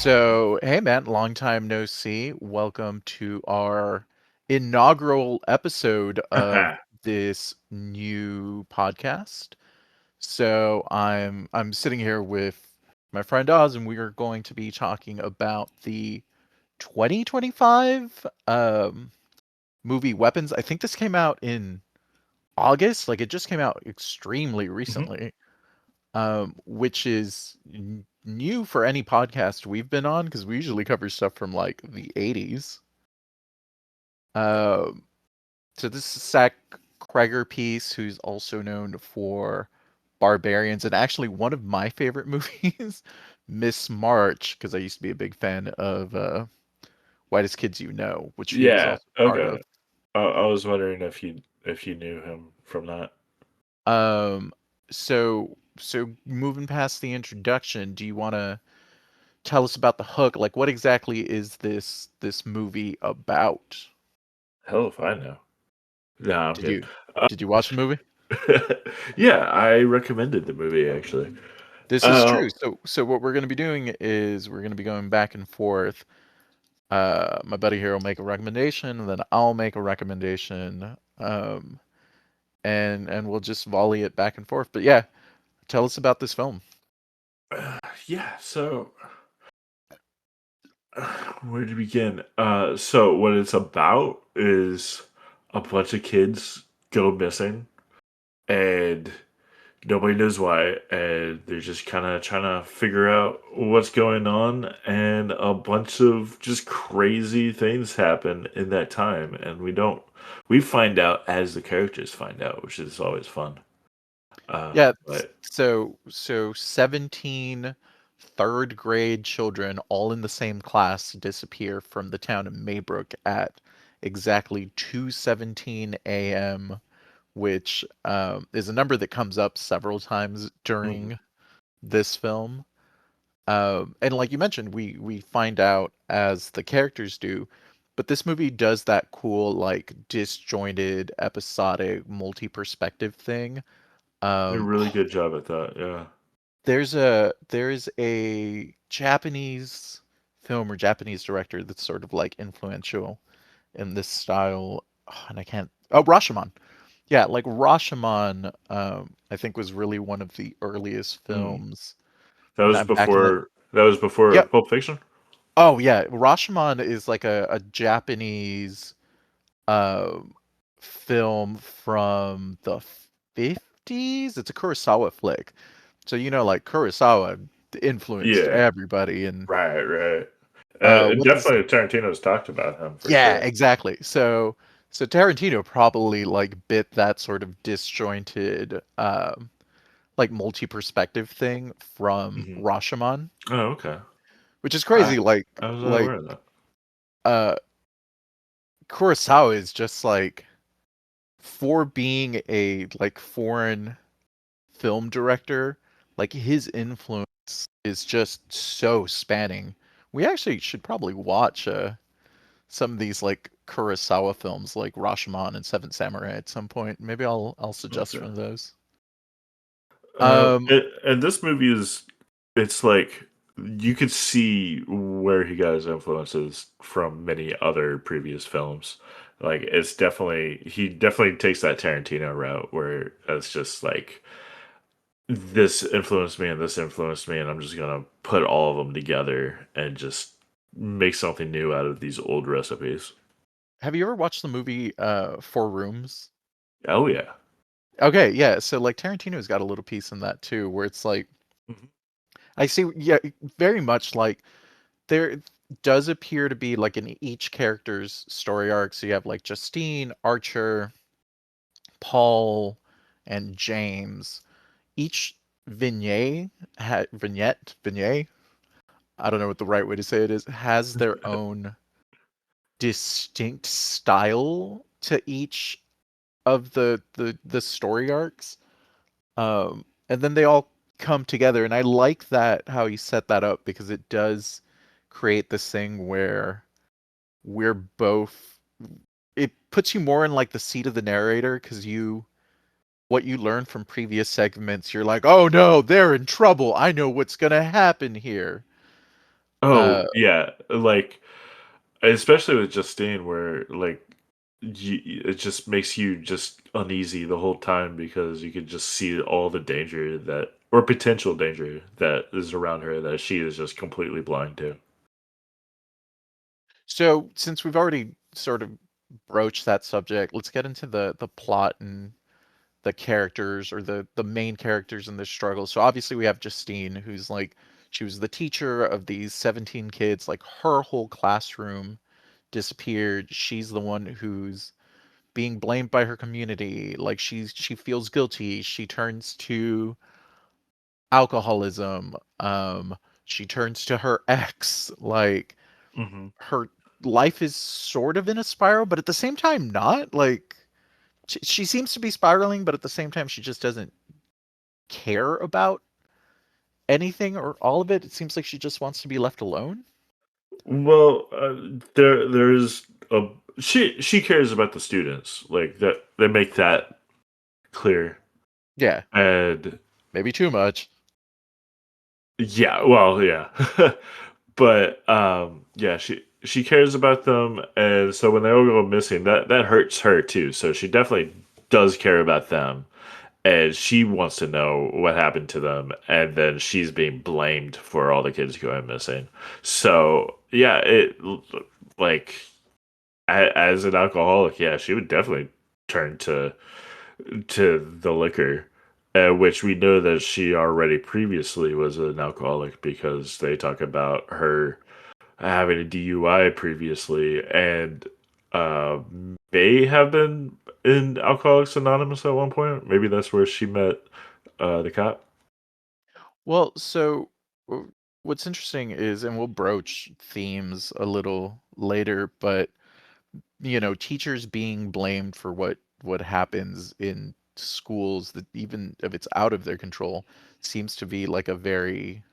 So, hey man, long time no see. Welcome to our inaugural episode of this new podcast. So, I'm sitting here with my friend Oz, and we are going to be talking about the 2025 movie Weapons. I think this came out in August. Like it just came out extremely Mhm. recently. Which is new for any podcast we've been on because we usually cover stuff from like the 80s. Um, so this is Zack Cregger piece, who's also known for Barbarians, and actually one of my favorite movies, Miss March, because I used to be a big fan of Whitest Kids You Know, which he was Yeah, also part of. okay. I was wondering if you knew him from that. Um, so moving past the introduction, do you want to tell us about the hook? Like, what exactly is this movie about? Hell if I know. No, I'm Did kidding. you did you watch the movie? Yeah, I recommended the movie actually. This is Uh, true. So what we're going to be doing is we're going to be going back and forth. My buddy here will make a recommendation, and then I'll make a recommendation. And we'll just volley it back and forth. But yeah, tell us about this film. yeah. So where to begin? So what it's about is a bunch of kids go missing, and nobody knows why, and they're just kind of trying to figure out what's going on, and a bunch of just crazy things happen in that time, and we find out as the characters find out, which is always fun. Yeah, But so 17 third grade children all in the same class disappear from the town of Maybrook at exactly 2:17 a.m., which is a number that comes up several times mhm, during this film. And like you mentioned, we find out as the characters do, but this movie does that cool, like disjointed, episodic, multi-perspective thing. did a Um, really good job at that. Yeah. there's a Japanese film or Japanese director that's sort of like influential in this style, and I can't. Oh, Rashomon. Yeah, like Rashomon, I think was really one of the earliest Mm. films That was back in the. before Yep. Pulp Fiction. Oh yeah, Rashomon is like a Japanese um film from the 50s. It's a Kurosawa flick. So like Kurosawa influenced Yeah. everybody, and Right. what is Definitely Tarantino's talked about him for yeah, sure. exactly. So Tarantino probably like bit that sort of disjointed like multi-perspective thing from Hmm. Rashomon, Oh, okay. which is I crazy. Like I was not like aware of that. uh Kurosawa is just like, for being a like foreign film director, like his influence is just so spanning. We actually should probably watch some of these like Kurosawa films like Rashomon and Seven Samurai at some point. Maybe I'll suggest Okay. one of those. Um And this movie is, it's like you could see where he got his influences from many other previous films. Like it's definitely, he definitely takes that Tarantino route where it's just like this influenced me and this influenced me, and I'm just gonna put all of them together and just make something new out of these old recipes. have you ever watched the movie Four Rooms? Oh yeah. Okay, yeah, so like Tarantino's got a little piece in that too, where it's like Mhm. I see, yeah, very much like there does appear to be like in each character's story arc. So you have like Justine, Archer, Paul, and James. Each vignette, I don't know what the right way to say it is, has their own distinct style to each of the story arcs. And then they all come together, and I like that how you set that up because it does create this thing where we're both it puts you more in like the seat of the narrator because what you learn from previous segments, you're like, oh no, they're in trouble. I know what's gonna happen here. Oh Uh, yeah, like especially with Justine, where it just makes you just uneasy the whole time because you can just see all the danger that or potential danger that is around her that she is just completely blind to. so since we've already sort of broached that subject, let's get into the plot and the characters or the main characters in this struggle. So obviously we have Justine, who's like she was the teacher of these 17 kids, like her whole classroom disappeared. She's the one who's being blamed by her community. Like she feels guilty. She turns to alcoholism. She turns to her ex. Like Hmm. her life is sort of in a spiral, but at the same time not. Like she seems to be spiraling, but at the same time she just doesn't care about anything or all of it. It seems like she just wants to be left alone. Well, there's a she cares about the students like that. They make that clear, Yeah, and maybe too much. yeah, well, yeah. But yeah, she cares about them, and so when they all go missing, that hurts her too. So she definitely does care about them, and she wants to know what happened to them, and then she's being blamed for all the kids going missing. So yeah, it like as an alcoholic, yeah, she would definitely turn to the liquor, which we know that she already previously was an alcoholic because they talk about her having a DUI previously and uh, may have been in Alcoholics Anonymous at one point. Maybe that's where she met the cop. Well, so what's interesting is, and we'll broach themes a little later, but teachers being blamed for what happens in schools that even if it's out of their control seems to be like a very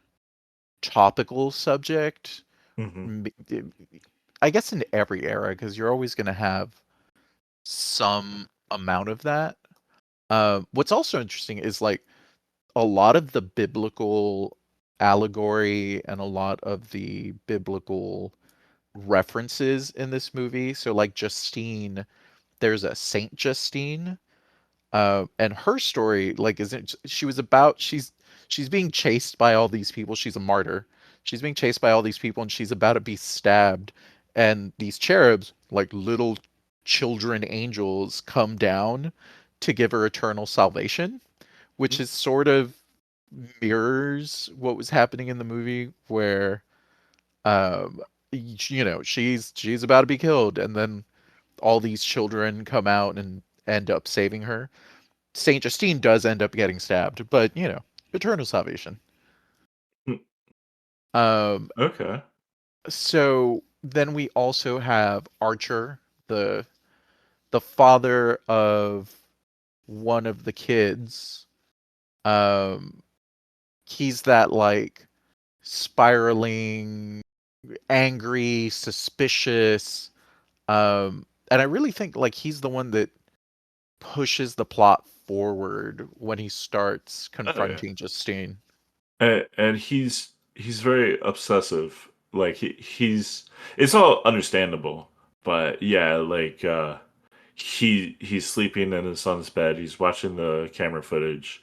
topical subject. Hmm. M- I guess in every era, because you're always going to have some amount of that. What's also interesting is like a lot of the biblical allegory and a lot of the biblical references in this movie. So like Justine, there's a Saint Justine, and her story like isn't she was about she's being chased by all these people. She's a martyr. She's being chased by all these people and she's about to be stabbed. And these cherubs, like little children angels, come down to give her eternal salvation, which is sort of mirrors what was happening in the movie where um she's about to be killed and then all these children come out and end up saving her. Saint Justine does end up getting stabbed, but eternal salvation. Um, Okay. so then we also have Archer, the the father of one of the kids. Um, he's that like spiraling, angry, suspicious. And I really think like he's the one that pushes the plot forward when he starts Oh yeah. confronting Justine. And he's very obsessive. Like he's it's all understandable, but yeah, he's sleeping in his son's bed. He's watching the camera footage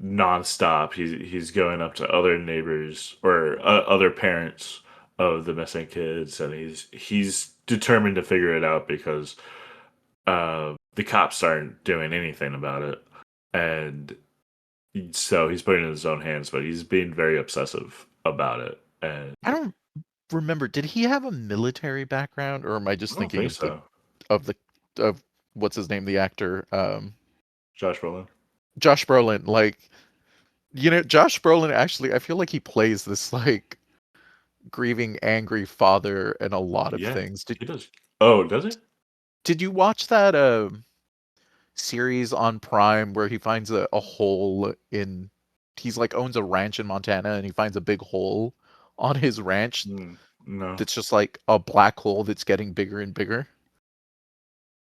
nonstop. He's going up to other neighbors or other parents of the missing kids, and he's determined to figure it out because the cops aren't doing anything about it, and so he's putting it in his own hands, but he's being very obsessive about it. And I don't remember. Did he have a military background, or am I just I don't thinking think of the so. of the of what's his name, the actor, Josh Brolin. Josh Brolin? Like, Josh Brolin actually, I feel like he plays this like grieving, angry father in a lot of Yeah, things. Did he does. Oh, does he? did you watch that series on Prime where he finds a hole in he's like owns a ranch in Montana and he finds a big hole on his ranch No. that's just like a black hole that's getting bigger and bigger?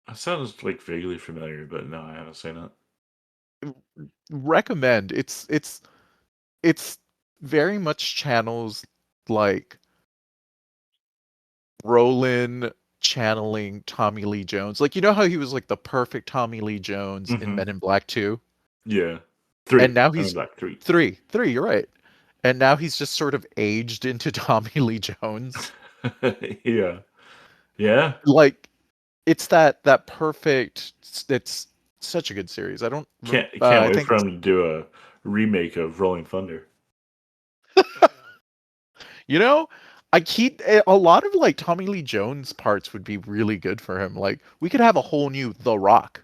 That sounds like vaguely familiar, but no, I haven't seen it. Recommend. It's very much channels like Brolin channeling Tommy Lee Jones. Like, you know how he was like the perfect Tommy Lee Jones in Mm-hmm. Men in Black 2? Yeah. And 3. now I mean, he's Black 3. 3, you're right. And now he's just sort of aged into Tommy Lee Jones. Yeah. Yeah. Like, it's that perfect. It's such a good series. I don't. Can't I wait think for it's. him to do a remake of Rolling Thunder. You know, I keep a lot of like Tommy Lee Jones parts would be really good for him. Like we could have a whole new The Rock.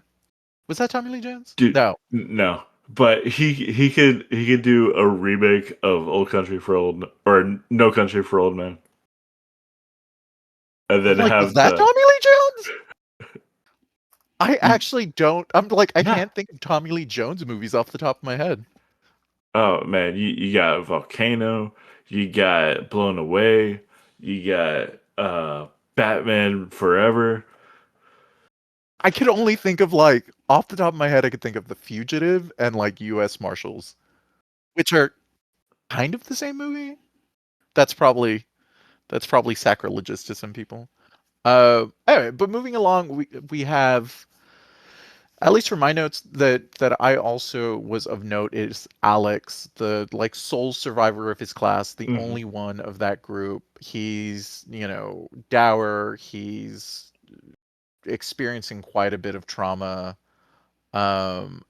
Was that Tommy Lee Jones? Dude, No. no. But he could do a remake of Old Country for Old or No Country for Old Men, and I'm then like, was have that the Tommy Lee Jones? I you, actually don't. I'm like, I yeah. can't think of Tommy Lee Jones movies off the top of my head. Oh man, you got Volcano, you got Blown Away, you got Batman Forever. I could only think of like off the top of my head, I could think of The Fugitive and like U.S. Marshals, which are kind of the same movie. That's probably that's probably sacrilegious to some people. Anyway, but moving along, we have, at least for my notes, that I also was of note is Alex, the like sole survivor of his class, the Hmm. only one of that group. He's, dour. He's experiencing quite a bit of trauma, um,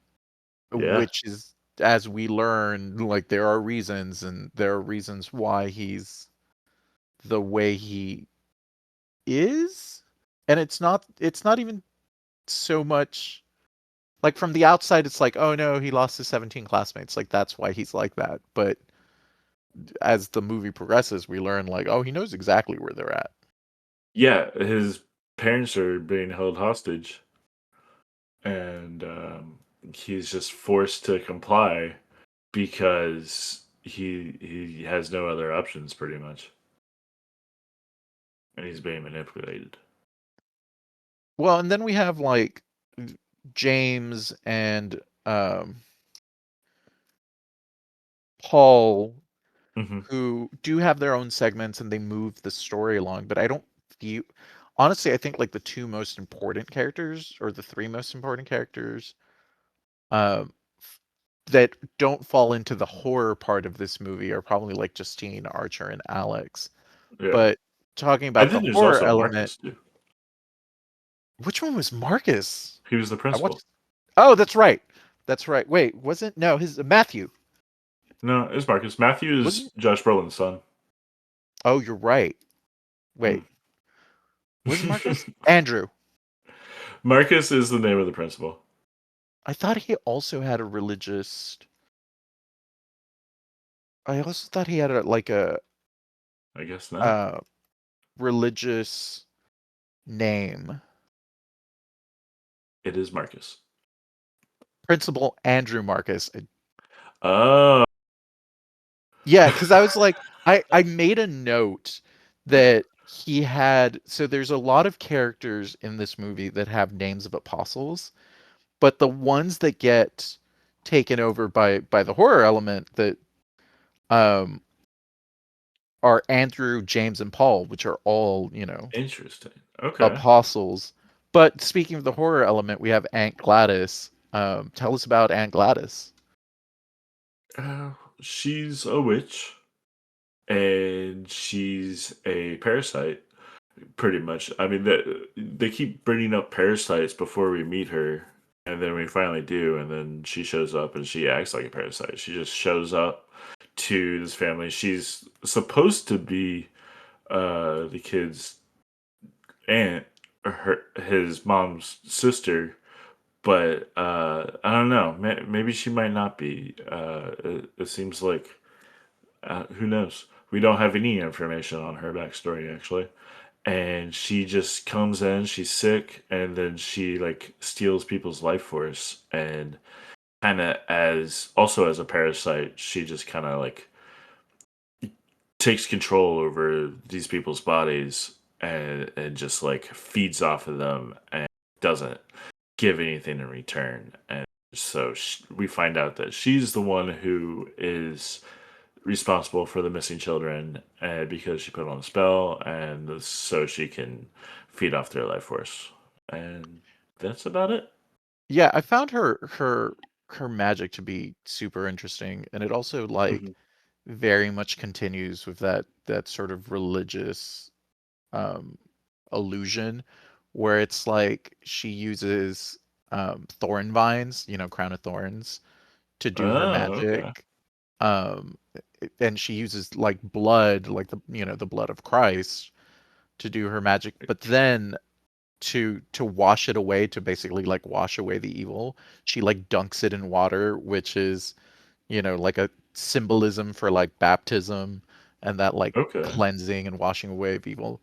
Yeah. which is, as we learn, like there are reasons, and there are reasons why he's the way he is, and it's not even so much like from the outside it's like, oh no, he lost his 17 classmates, like that's why he's like that. But as the movie progresses, we learn like, oh, he knows exactly where they're at. Yeah, his parents are being held hostage, and he's just forced to comply because he has no other options, pretty much, and he's being manipulated. Well, and then we have like James and Paul, Hmm. who do have their own segments and they move the story along, but I don't feel, honestly, I think like the two most important characters, or the three most important characters, um, that don't fall into the horror part of this movie are probably like Justine, Archer, and Alex. Yeah, But talking I about the think there's horror also element, Marcus too. which one was Marcus? He was the I principal. watched. Oh, that's right. That's right. Wait, wasn't no his Matthew? No, it's Marcus. Matthew is Wasn't? Josh Brolin's son. Oh, you're right. Mm. Wait, was it Marcus? Andrew. Marcus is the name of the principal. I thought he also had a religious. I also thought he had a I guess not. uh religious name. It is Marcus. Principal Andrew Marcus. Oh. Yeah, because I was like, I made a note that he had. So there's a lot of characters in this movie that have names of apostles, but the ones that get taken over by the horror element that um are Andrew, James, and Paul, which are all, Interesting. Okay. apostles. But speaking of the horror element, we have Aunt Gladys. Tell us about Aunt Gladys. Uh, she's a witch, and she's a parasite, pretty much. I mean, they keep bringing up parasites before we meet her, and then we finally do, and then she shows up and she acts like a parasite. She just shows up to this family. She's supposed to be the kid's aunt, or his mom's sister, but I don't know. Maybe she might not be. It seems like who knows. We don't have any information on her backstory actually, and she just comes in. She's sick, and then she like steals people's life force, and kind of as also as a parasite, she just kind of like takes control over these people's bodies and just like feeds off of them and doesn't give anything in return. And so we find out that she's the one who is responsible for the missing children, and because she put on a spell, and so she can feed off their life force. And that's about it. Yeah, I found her magic to be super interesting, and it also like Hmm. very much continues with that sort of religious um illusion where it's like she uses thorn vines, crown of thorns to do her Oh, okay. magic. Um and she uses like blood, like the blood of Christ to do her magic, but then to wash it away, to basically like wash away the evil, she like dunks it in water, which is, like a symbolism for like baptism and that like Okay. cleansing and washing away of evil.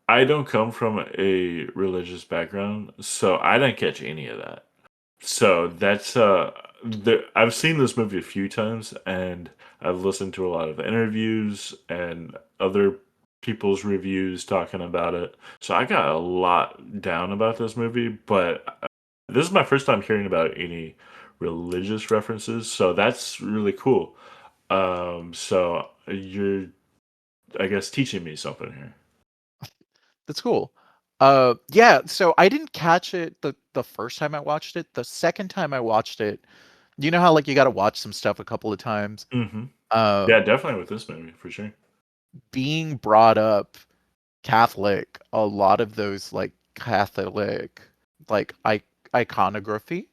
I don't come from a religious background, so I didn't catch any of that. So that's I've seen this movie a few times, and I've listened to a lot of interviews and other people's reviews talking about it. So I got a lot down about this movie, but this is my first time hearing about any religious references, so that's really cool. So you're, I guess, teaching me something here. That's cool. Yeah, so I didn't catch it the first time I watched it. The second time I watched it, you know how like you got to watch some stuff a couple of times. Hmm. Yeah, Um, definitely with this movie for sure. Being brought up Catholic, a lot of those like Catholic like iconography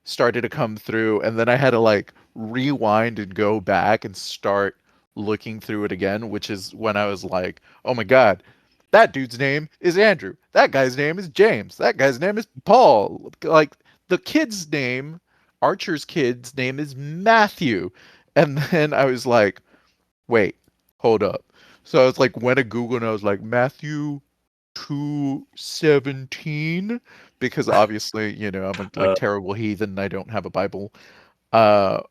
started to come through, and then I had to like rewind and go back and start looking through it again, which is when I was like, "Oh my God, that dude's name is Andrew. That guy's name is James. That guy's name is Paul." Like the kid's name, Archer's kid's name is Matthew. And then I was like, "Wait, hold up." So I was like, went to Google and I was like, Matthew 2:17, because obviously, I'm a like Uh, terrible heathen and I don't have a Bible. Uh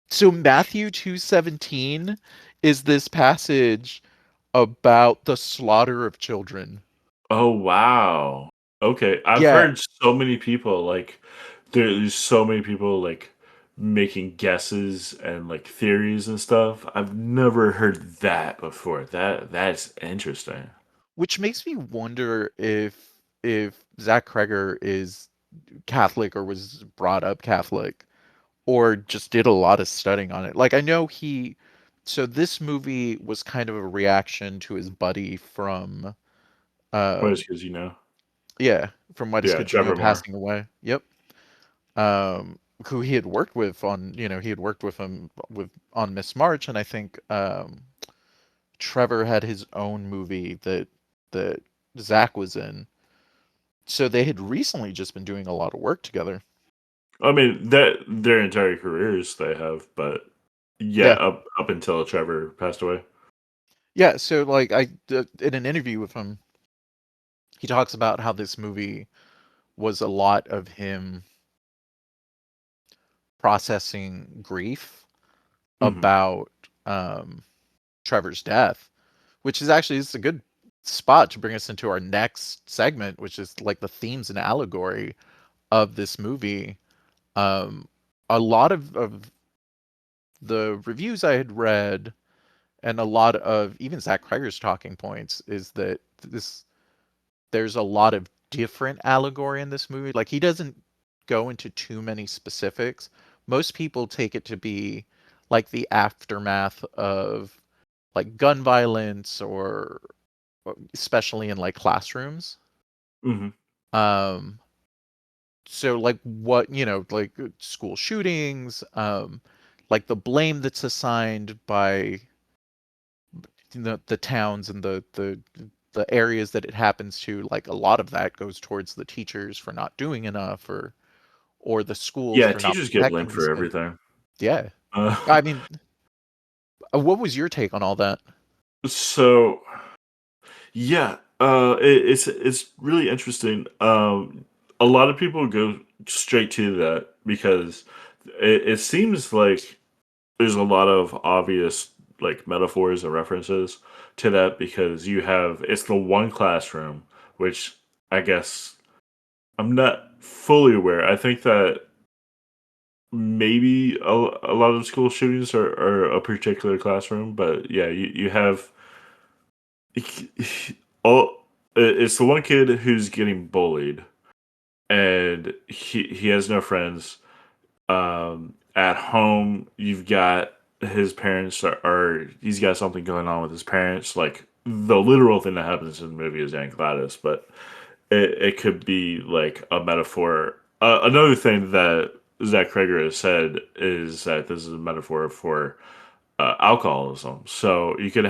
so Matthew 2:17 is this passage about the slaughter of children. oh wow. Okay, I've Yeah, heard so many people like there's so many people like making guesses and like theories and stuff. I've never heard that before. That's interesting. which makes me wonder if Zack Cregger is Catholic or was brought up Catholic or just did a lot of studying on it. Like I know so this movie was kind of a reaction to his buddy from What is um because you know? yeah, from Why Does Yeah, Kids Know Trevor Moore. passing away. Yep. Who he had worked with on, he had worked with him with on Miss March, and I think Trevor had his own movie that Zach was in. So they had recently just been doing a lot of work together. I mean, that their entire careers they have, but yeah, Yeah. up until Trevor passed away. Yeah, so like in an interview with him, he talks about how this movie was a lot of him processing grief Hmm. about um, Trevor's death, which is actually it's a good spot to bring us into our next segment, which is like the themes and allegory of this movie. Um, a lot of the reviews I had read and a lot of even Zach Cregger's talking points is that there's a lot of different allegory in this movie. Like he doesn't go into too many specifics. Most people take it to be like the aftermath of like gun violence or especially in like classrooms. Hmm. Um so like what, like school shootings, like the blame that's assigned by the towns and the areas that it happens to, like a lot of that goes towards the teachers for not doing enough or the schools Yeah, for not teachers get protecting blamed these for kids. everything. Yeah. Uh, I mean, what was your take on all that? so yeah, it's really interesting. A lot of people go straight to that because it seems like there's a lot of obvious like metaphors and references to that because you have it's the one classroom, which I guess I'm not fully aware. I think that maybe a lot of school shootings are a particular classroom, but yeah, you have oh, it's the one kid who's getting bullied, and he has no friends. At home, you've got his parents are he's got something going on with his parents. Like the literal thing that happens in the movie is Aunt Gladys, but it could be like a metaphor. Another thing that Zack Cregger has said is that this is a metaphor for alcoholism. So you could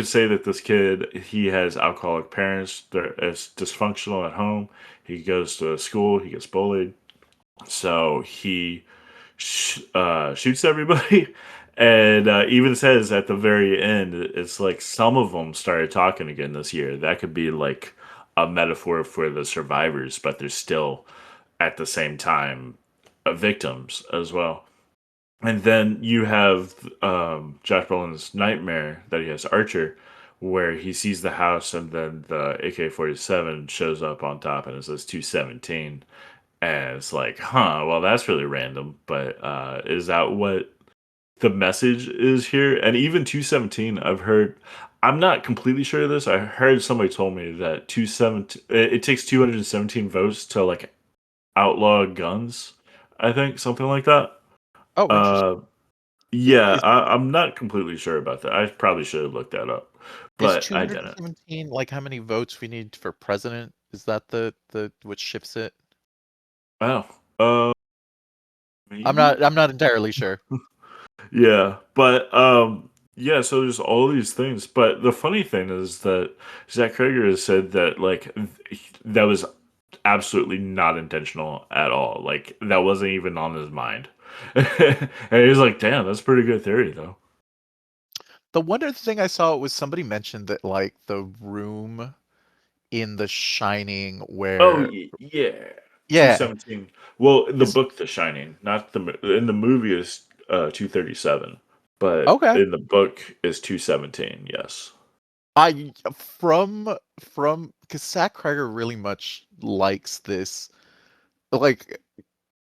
say that this kid he has alcoholic parents. It's dysfunctional at home. He goes to school. He gets bullied. So he shoots everybody. And even says at the very end, it's like some of them started talking again this year. That could be like a metaphor for the survivors, but they're still at the same time victims as well. And then you have Josh Brolin's nightmare that he has Archer, where he sees the house and then the AK-47 shows up on top and it says 217. And it's like, huh, well, that's really random. But is that what the message is here? And even 217, I've heard, I'm not completely sure of this. I heard somebody told me that 217, it takes 217 votes to like outlaw guns, I think, something like that. Oh, interesting. Uh, yeah, Is I'm not completely sure about that. I probably should have looked that up, is but I didn't. 217 like how many votes we need for president? Is that the which shifts it? Oh, maybe. I'm not entirely sure. Yeah, but yeah, so there's all these things. But the funny thing is that Zach Cregger has said that like that was absolutely not intentional at all. Like that wasn't even on his mind. And he's like, damn, that's a pretty good theory though. The one other thing I saw was somebody mentioned that like the room in The Shining Oh where yeah, yeah, 217. Well, in the is book The Shining, not in the movie is 237, but okay. in the book is 217. Yes. I from because Zack Cregger really much likes this. Like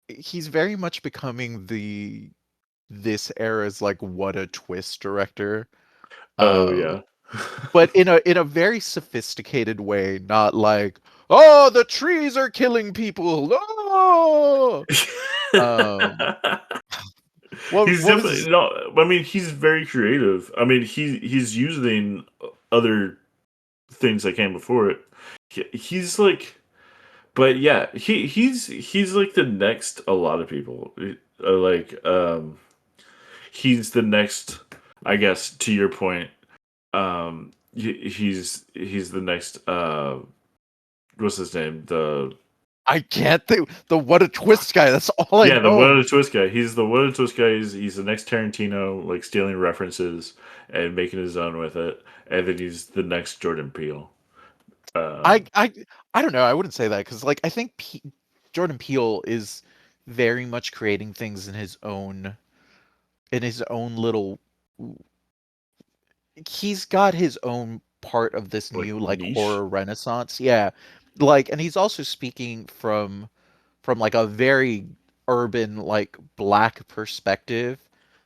he's very much becoming the this era's like what a twist director. Oh Uh, yeah. but in a very sophisticated way, not like, oh, the trees are killing people. No. Um, He's what was definitely his, no. I mean, he's very creative. I mean, he's using other things that came before it. He's like, but yeah, he's like the next. A lot of people like he's the next. I guess to your point, he's the next. What's his name? The I can't think the what a twist guy. That's all I Yeah, the know. What a Twist guy. He's the What a Twist guy. He's the next Tarantino, like stealing references and making his own with it. And then he's the next Jordan Peele. I Um, I I don't know. I wouldn't say that because like I think Jordan Peele is very much creating things in his own little he's got his own part of this like new like niche. horror renaissance. Yeah. Like and he's also speaking from like a very urban like black perspective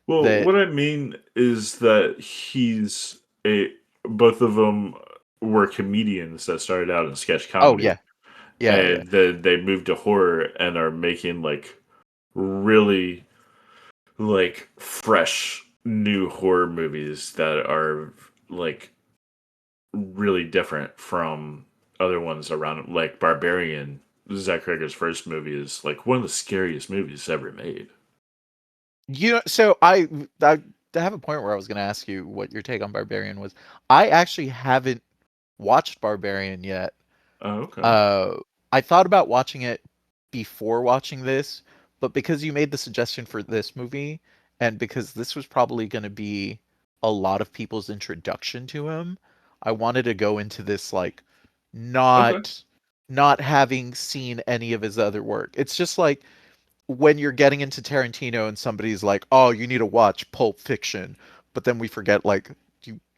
Well, that what I mean is that he's a both of them were comedians that started out in sketch oh yeah. comedy, Yeah, yeah. and then they moved to horror and are making like really like fresh new horror movies that are like really different from other ones around like Barbarian. Zack Cregger's first movie is like one of the scariest movies ever made. You know, so I have a point where I was going to ask you what your take on Barbarian was. I actually haven't watched Barbarian yet. Oh, okay. Uh, I thought about watching it before watching this, but because you made the suggestion for this movie, and because this was probably going to be a lot of people's introduction to him, I wanted to go into this like Okay. not not having seen any of his other work. It's just like when you're getting into Tarantino and somebody's like, "Oh, you need to watch Pulp Fiction," but then we forget like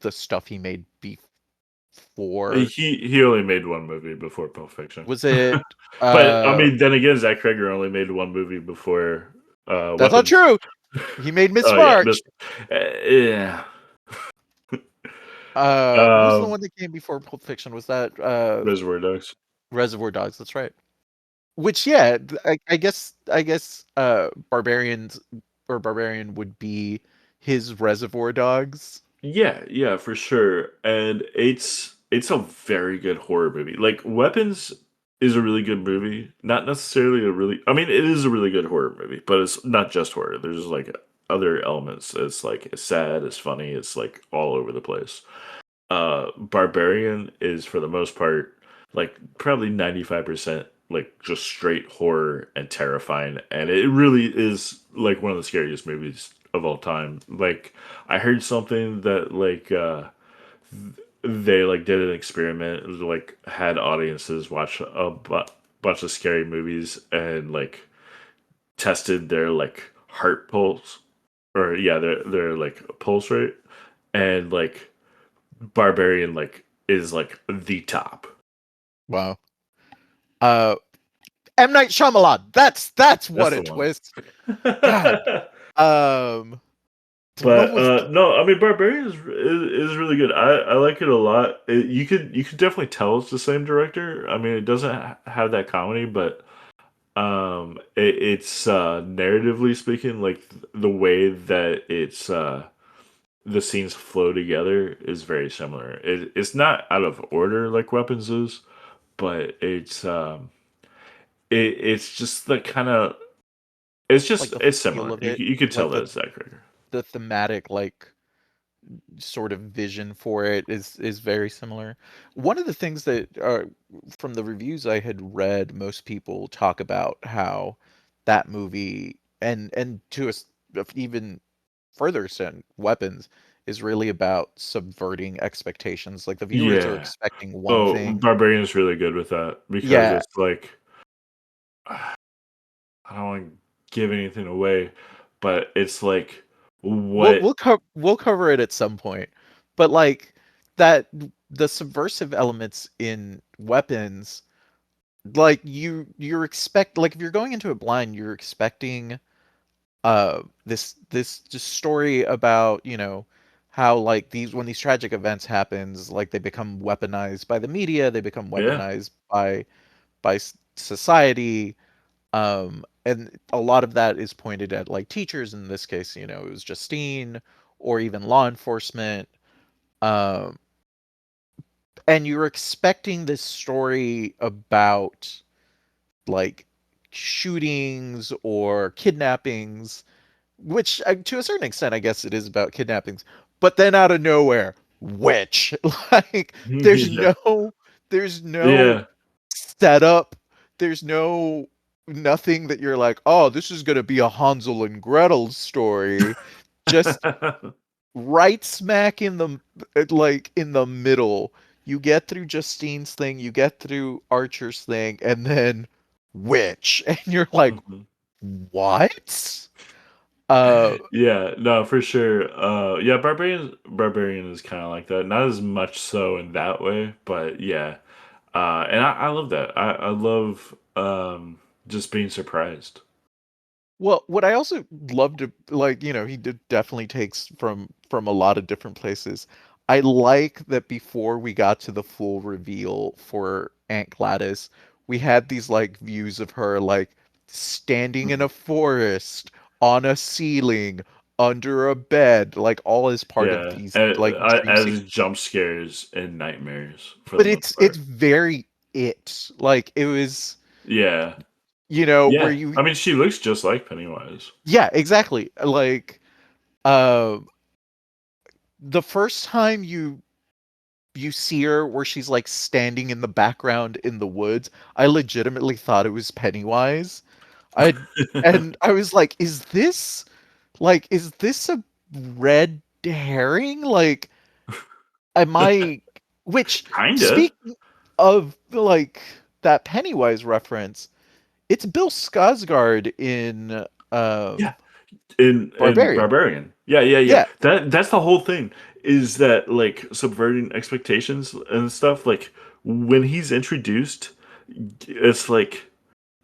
the stuff he made before. He only made one movie before Pulp Fiction. Was it But I uh mean, then again, Zack Cregger only made one movie before. That's not weapons. true. He made Miss Oh yeah, March. yeah. What was the Um, one that came before Pulp Fiction? Was that Reservoir Dogs. Reservoir Dogs? That's right. Which, yeah, I guess Barbarian would be his Reservoir Dogs. Yeah, yeah, for sure. And it's a very good horror movie. Like Weapons is a really good movie. Not necessarily a really I mean it is a really good horror movie, but it's not just horror. There's like other elements. It's like it's sad, it's funny, it's like all over the place. Barbarian is for the most part like probably 95% like just straight horror and terrifying, and it really is like one of the scariest movies of all time. Like I heard something that they like did an experiment, like had audiences watch a bunch of scary movies and like tested their like heart pulse, or yeah, their like pulse rate, and like Barbarian like is like the top. Wow. Uh, M. Night Shyamalan. That's what That's a the one. twist. God. Um, what But was no, I mean Barbarian is really good. I like it a lot. You could definitely tell it's the same director. I mean, it doesn't have that comedy, but it's narratively speaking, like the way that the scenes flow together is very similar. It's not out of order like Weapons is, but it's just the kind of like the it's feel similar. of it? You could tell Like that the it's Zack Cregger. the thematic like sort of vision for it is very similar. One of the things that from the reviews I had read, most people talk about how that movie and to even further extent, Weapons is really about subverting expectations. Like the viewers are Yeah. expecting one Oh, thing. Barbarian is really good with that because Yeah, it's like I don't want to give anything away, but it's like we'll what? we'll cover it at some point. But like that the subversive elements in Weapons, like you're expect like if you're going into it blind, you're expecting this just story about, how like these when these tragic events happens, like they become weaponized by the media, they become Yeah, weaponized by society, and a lot of that is pointed at like teachers. In this case, it was Justine, or even law enforcement. um and you're expecting this story about like shootings or kidnappings, which to a certain extent, I guess it is about kidnappings, but then out of nowhere, witch. Like there's yeah, no there's no yeah. setup, there's no nothing that you're like, oh, this is gonna be a Hansel and Gretel story. Just right smack in the like in the middle. You get through Justine's thing, you get through Archer's thing, and then witch, and you're like, Mhm. what? Uh, Yeah, no, for sure. Yeah, Barbarian is kind of like that. Not as much so in that way, but yeah. And I love that. I love just being surprised. well, what I also love to like, he definitely takes from a lot of different places. I like that before we got to the full reveal for Aunt Gladys, we had these like views of her like standing in Mhm. a forest, on a ceiling, under a bed, like all as part of Yeah, these like dream as sequences. jump scares and nightmares for the But most it's part. very like it was, Yeah, where yeah. you I mean, she looks just like Pennywise. yeah, exactly. Like uh the first time you see her where she's like standing in the background in the woods, I legitimately thought it was Pennywise. I and I was like, is this a red herring? Like, am I which Kinda. speaking of like that Pennywise reference, it's Bill Skarsgård in Yeah, in Barbarian. Barbarian. Yeah, yeah, yeah. Yeah, That's the whole thing. Is that like subverting expectations and stuff? Like when he's introduced, it's like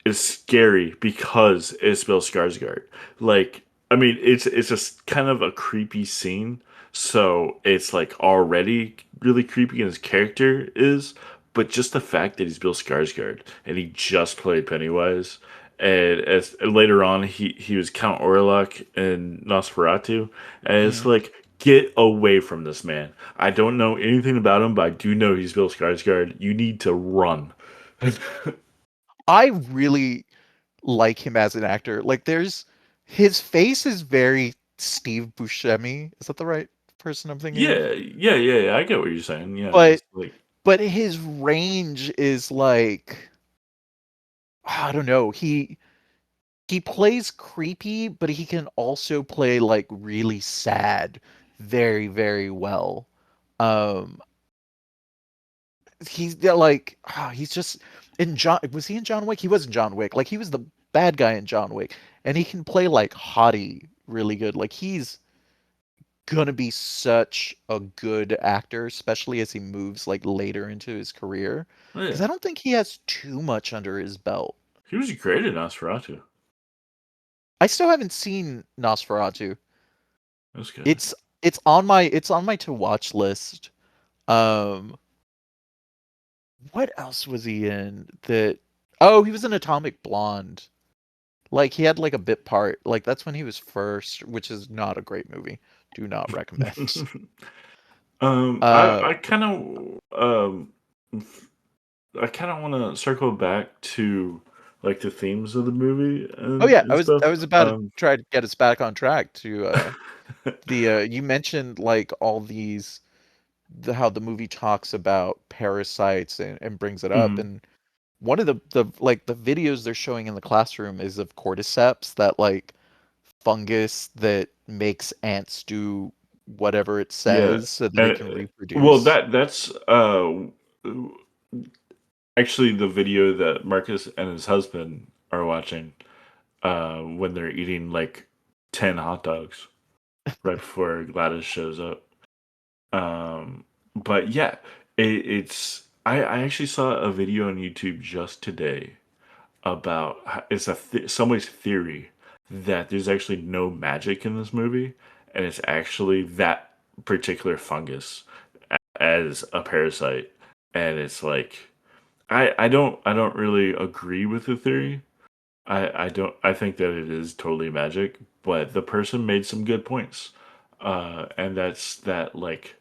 is scary because it's Bill Skarsgård. Like, I mean, it's just kind of a creepy scene, so it's like already really creepy, and his character is. But just the fact that he's Bill Skarsgård and he just played Pennywise, and as later on he was Count Orlok in Nosferatu, and it's Mhm. like, get away from this man. I don't know anything about him, but I do know he's Bill Skarsgård. You need to run. I really like him as an actor. Like there's his face is very Steve Buscemi. Is that the right person I'm thinking of? Yeah. I get what you're saying. Yeah, But just like his range is like I don't know. He plays creepy, but he can also play like really sad very, very well. Um he's like he's just in John was he in John Wick? He was in John Wick. Like he was the bad guy in John Wick. And he can play like haughty really good. Like he's gonna be such a good actor, especially as he moves like later into his career. oh, Because yeah. I don't think he has too much under his belt. He was great in Nosferatu. I still haven't seen Nosferatu. That's good. It's it's on my to watch list. Um, what else was he in that? Oh, he was in Atomic Blonde. Like he had like a bit part. Like that's when he was first, which is not a great movie. Do not recommend. Uh, I kind of I kind of want to circle back to like the themes of the movie oh yeah, and stuff. I was about to try to get us back on track to the you mentioned like all these how the movie talks about parasites and brings it up mhm. and one of the like the videos they're showing in the classroom is of cordyceps that like fungus that makes ants do whatever it Yeah, says so that it and can well, reproduce. that's actually the video that Marcus and his husband are watching when they're eating like 10 hot dogs right before Gladys shows up. But yeah, it's I actually saw a video on YouTube just today about it's somebody's theory that there's actually no magic in this movie, and it's actually that particular fungus as a parasite, and it's like I don't really agree with the theory. I don't I think that it is totally magic, but the person made some good points. And that's that like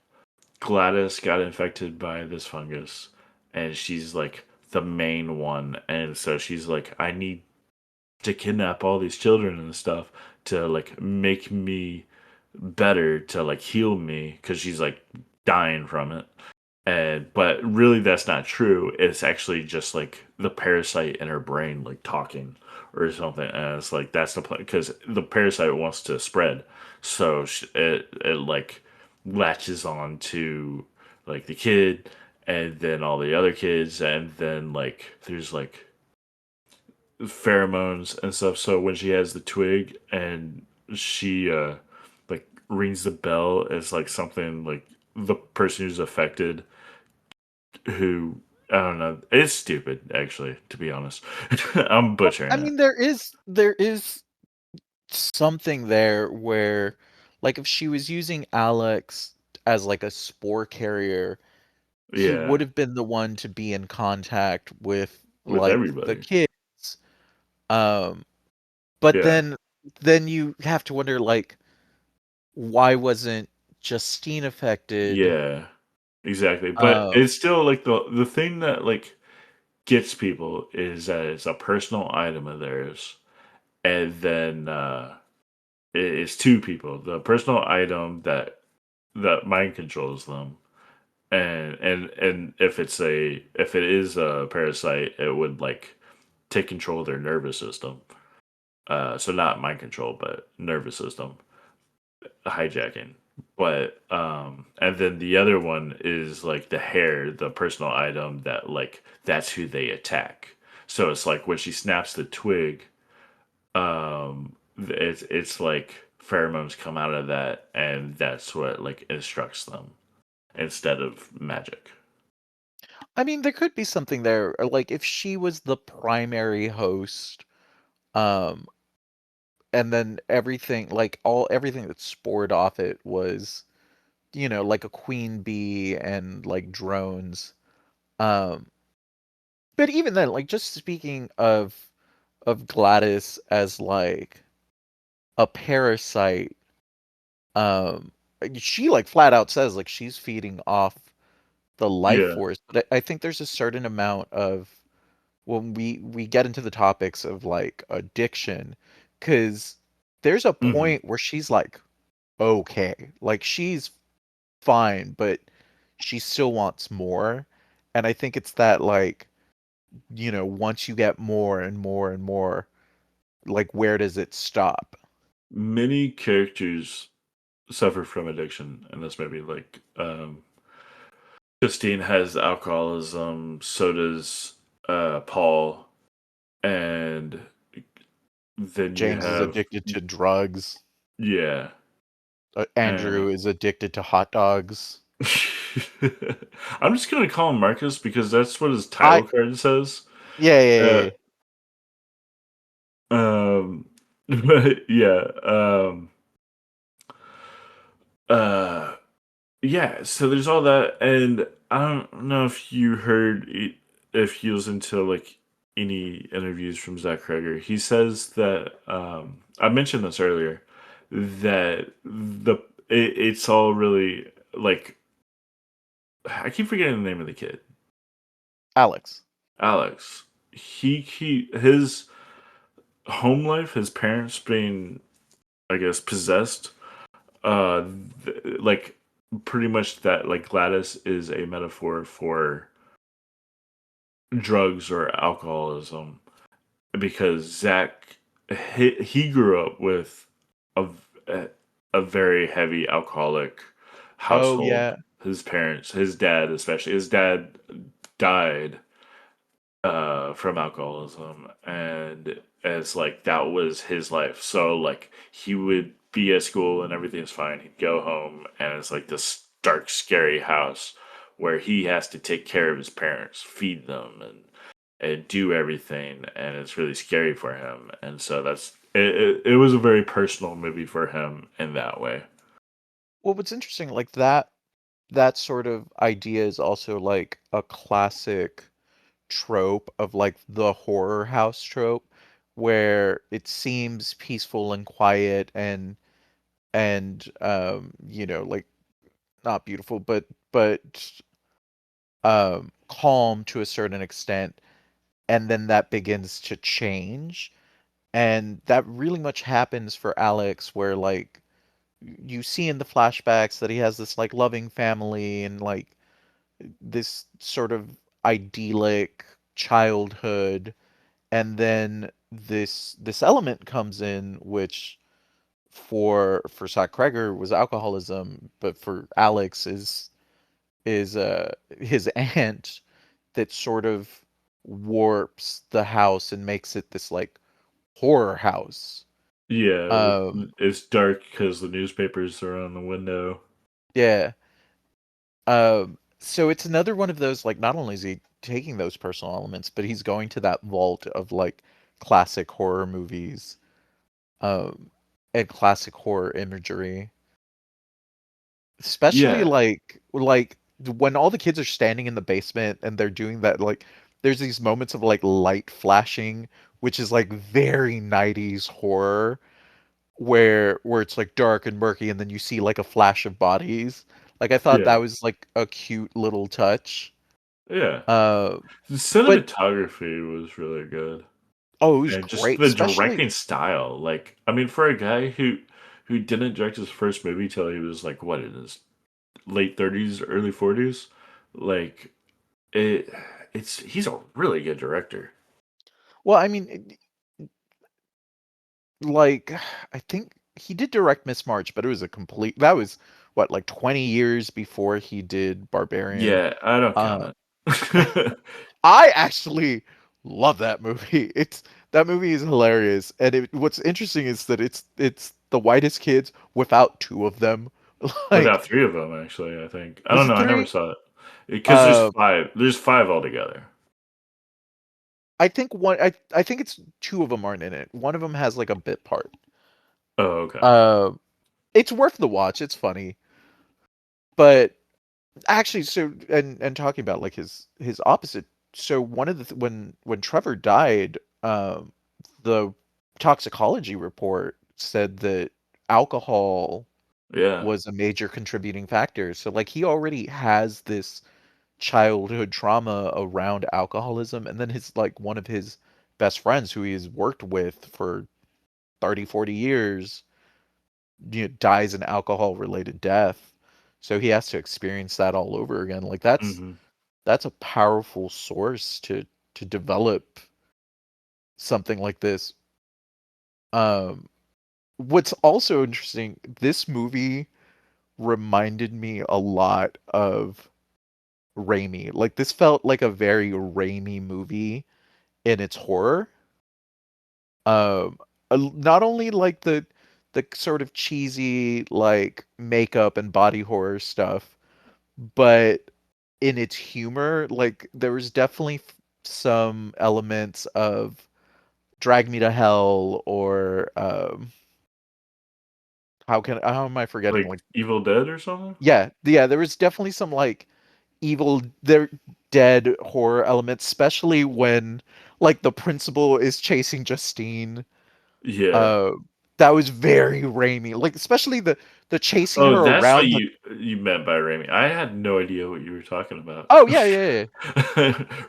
Gladys got infected by this fungus, and she's like the main one, and so she's like, I need to kidnap all these children and stuff to like make me better to like heal me because she's like dying from it. And but really that's not true. It's actually just like the parasite in her brain like talking or something. And it's like that's the point because the parasite wants to spread. So it like latches on to like the kid and then all the other kids and then like there's like pheromones and stuff. So when she has the twig and she like rings the bell as like something like the person who's affected who I don't know. It's stupid, actually, to be honest. I'm Well, butchering I it. mean there is something there where like if she was using Alex as like a spore carrier, he would Yeah, have been the one to be in contact with with like the everybody. kids. Um, but Yeah, then you have to wonder like why wasn't Justine affected? yeah, exactly. But Um, it's still like the thing that like gets people is that it's a personal item of theirs, and then it's two people. The personal item that mind controls them, and if it is a parasite, it would like take control of their nervous system. So not mind control, but nervous system hijacking. But and then the other one is like the hair, the personal item that like that's who they attack. So it's like when she snaps the twig, it's like pheromones come out of that, and that's what like instructs them instead of magic. I mean, there could be something there, or like if she was the primary host, um, and then everything, like everything that spored off it was, like a queen bee and like drones. Um, but even then, like just speaking of Gladys as like a parasite, um, she like flat out says like she's feeding off the life Yeah. force. But I think there's a certain amount of when we get into the topics of like addiction, because there's a Hmm. point where she's like okay, like she's fine, but she still wants more. And I think it's that like, once you get more and more and more, like where does it stop? Many characters suffer from addiction in this movie. Like Christine has alcoholism, so does Paul, and then you James is have addicted to drugs. yeah, Andrew and is addicted to hot dogs. I'm just gonna call him Marcus because that's what his I title card says. Yeah, yeah, yeah, Uh, yeah. but yeah, uh, yeah. So there's all that, and I don't know if you heard if he was into like any interviews from Zack Cregger. He says that I mentioned this earlier that it's all really like I keep forgetting the name of the kid. Alex. Alex. He his home life, his parents being, I guess, possessed. Like pretty much that. Like Gladys is a metaphor for drugs or alcoholism because Zach he grew up with a a a very heavy alcoholic Oh household. yeah. His parents, his dad especially, his dad died from alcoholism, and it's like that was his life. So like he would be at school and everything's fine, he'd go home and it's like this dark scary house where he has to take care of his parents, feed them, and do everything, and it's really scary for him. And so it was a very personal movie for him in that way. Well, what's interesting, like that sort of idea is also like a classic trope of like the horror house trope where it seems peaceful and quiet and like not beautiful but calm to a certain extent, and then that begins to change, and that really much happens for Alex where like you see in the flashbacks that he has this like loving family and like this sort of idyllic childhood, and then this element comes in which for Zack Cregger was alcoholism, but for Alex is his aunt that sort of warps the house and makes it this like horror house. Yeah, Um it's dark because the newspapers are on the window. yeah. So it's another one of those like not only is he taking those personal elements, but he's going to that vault of like classic horror movies, um and classic horror imagery. Especially Yeah, like when all the kids are standing in the basement and they're doing that like there's these moments of like light flashing, which is like very 90s horror where it's like dark and murky and then you see like a flash of bodies. Like I thought that yeah, was like a cute little touch. yeah. Uh The but cinematography was really good, oh, it was and just great, the especially directing style. Like, I mean, for a guy who didn't direct his first movie till he was like what in his late 30s, early 40s, like it. It's he's a really good director. well, I mean like I think he did direct Miss March, but it was a complete that was what like 20 years before he did Barbarian. Yeah, I don't count Uh it. I actually love that movie. It's that movie is hilarious, and what's interesting is that it's the whitest kids without two of them. Without Like, three of them, actually, I think. I was don't it know. I never three? saw it. Because there's Uh, five. There's five altogether. I think one. I think it's two of them aren't in it. One of them has like a bit part. Oh, okay. Uh, it's worth the watch. It's funny, but actually, so and talking about like his opposite. So one of the when Trevor died, the toxicology report said that alcohol Yeah. was a major contributing factor. So like he already has this childhood trauma around alcoholism, and then his like one of his best friends who he has worked with for 30, 40 years, dies an alcohol related death. So he has to experience that all over again. Like Hmm. that's a powerful source to develop something like this. Um, what's also interesting, this movie reminded me a lot of Raimi. Like this felt like a very Raimi movie in its horror. Um, not only like the sort of cheesy like makeup and body horror stuff, but in its humor, like there was definitely some elements of Drag Me to Hell or how am I forgetting Like like Evil Dead or something. yeah, there was definitely some like evil there dead horror elements, especially when like the principal is chasing Justine. Yeah. Uh, that was very Raimi. Like especially the chasing her Oh, that's what around the you meant by Raimi. I had no idea what you were talking about. Oh yeah.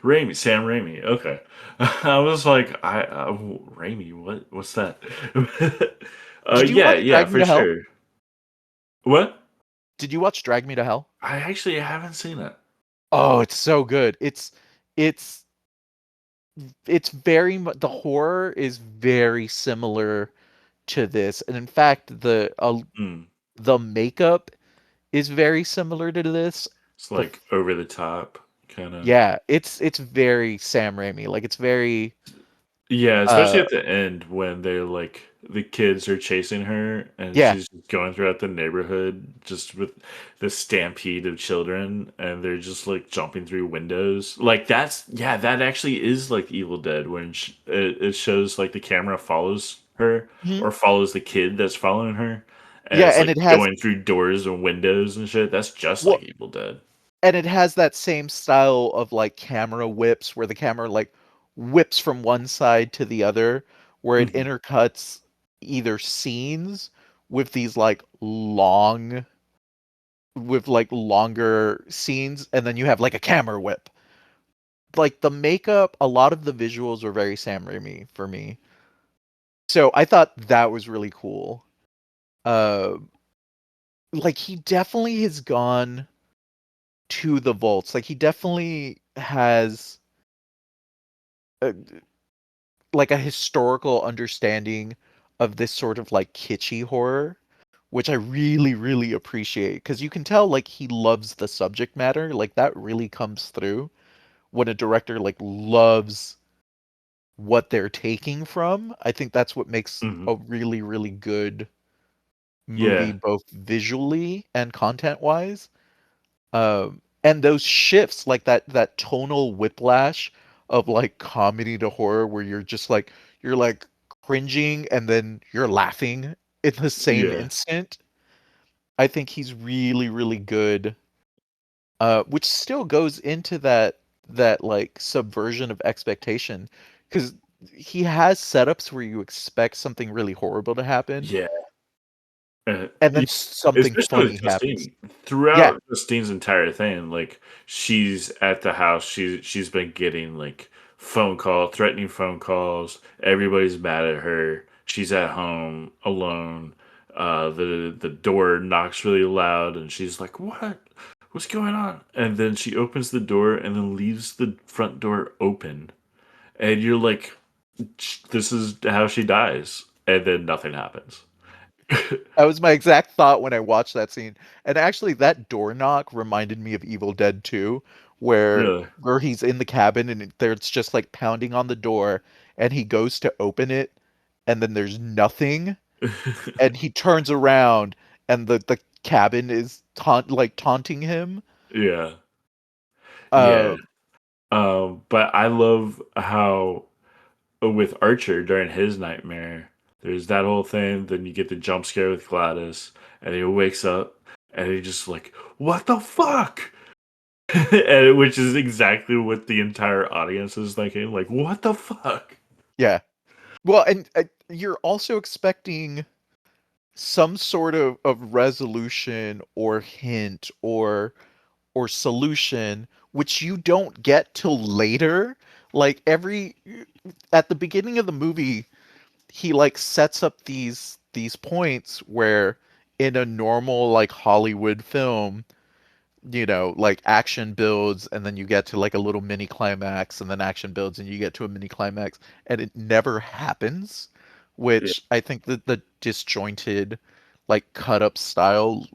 Raimi, Sam Raimi. Okay, I was like, Raimi. What's that? Did you Yeah, watch yeah, Drag Me for to Hell? sure. What? Did you watch Drag Me to Hell? I actually haven't seen it. Oh, it's so good. It's it's very much the horror is very similar to this, and in fact, Mm. the makeup is very similar to this. It's The like over the top, kind of. Yeah, it's very Sam Raimi. Like it's very Yeah, especially uh at the end when they're like the kids are chasing her and yeah. she's just going throughout the neighborhood just with the stampede of children and they're just like jumping through windows. Like that's yeah, that actually is like Evil Dead when it shows like the camera follows her Mhm. or follows the kid that's following her and Yeah, it's and like it has going through doors and windows and shit. That's just like well Evil Dead. and it has that same style of like camera whips where the camera like whips from one side to the other where it Hmm. intercuts either scenes with these like long with like longer scenes and then you have like a camera whip. Like the makeup, a lot of the visuals were very Sam Raimi for me. So I thought that was really cool. Uh like he definitely has gone to the vaults. Like he definitely has a, like a historical understanding of this sort of like kitschy horror, which I really, really appreciate because you can tell like he loves the subject matter. Like that really comes through when a director like loves what they're taking from. I think that's what makes Hmm. a really, really good movie, Yeah. both visually and content wise. And those shifts, like that tonal whiplash of like comedy to horror, where you're like cringing and then you're laughing in the same Yeah. instant. I think he's really, really good. Which still goes into that like subversion of expectation, because he has setups where you expect something really horrible to happen, Yeah. and Yeah, then something especially with funny happens. Justine. Yeah. Throughout Justine's entire thing, like she's at the house, she's been getting like threatening phone calls. Everybody's mad at her. She's at home alone. The door knocks really loud, and she's like, "What? What's going on?" And then she opens the door and then leaves the front door open, and you're like, "This is how she dies," and then nothing happens. That was my exact thought when I watched that scene. And actually that door knock reminded me of Evil Dead 2, Really. where he's in the cabin and there's just like pounding on the door and he goes to open it and then there's nothing and he turns around and the cabin is taunting him. Yeah. Yeah. Um, But I love how with Archer during his nightmare, there's that whole thing. Then you get the jump scare with Gladys, and he wakes up and he just like, "What the fuck?" and which is exactly what the entire audience is thinking. Like, what the fuck? yeah. Well, and you're also expecting some sort of resolution or hint or solution, which you don't get till later. Like every at the beginning of the movie, he like sets up these points where in a normal like Hollywood film, like action builds and then you get to like a little mini climax and then action builds and you get to a mini climax and it never happens, Yeah. which I think that the disjointed like cut up style